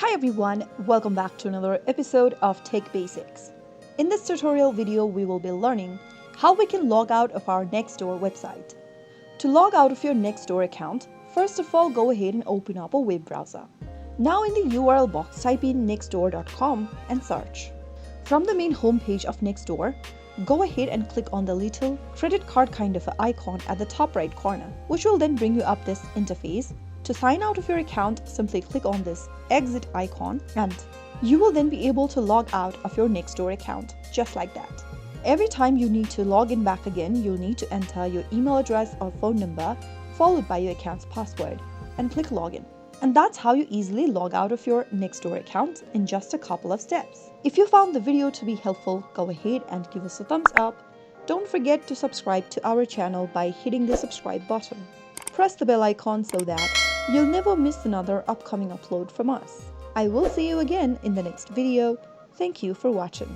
Hi everyone, welcome back to another episode of Tech Basics. In this tutorial video, we will be learning how we can log out of our Nextdoor website. To log out of your Nextdoor account, first of all, go ahead and open up a web browser. Now in the URL box, type in nextdoor.com and search. From the main homepage of Nextdoor, go ahead and click on the little credit card kind of an icon at the top right corner, which will then bring you up this interface. To sign out of your account, simply click on this exit icon and you will then be able to log out of your Nextdoor account, just like that. Every time you need to log in back again, you'll need to enter your email address or phone number followed by your account's password and click login. And that's how you easily log out of your Nextdoor account in just a couple of steps. If you found the video to be helpful, go ahead and give us a thumbs up. Don't forget to subscribe to our channel by hitting the subscribe button. Press the bell icon so that you'll never miss another upcoming upload from us. I will see you again in the next video. Thank you for watching.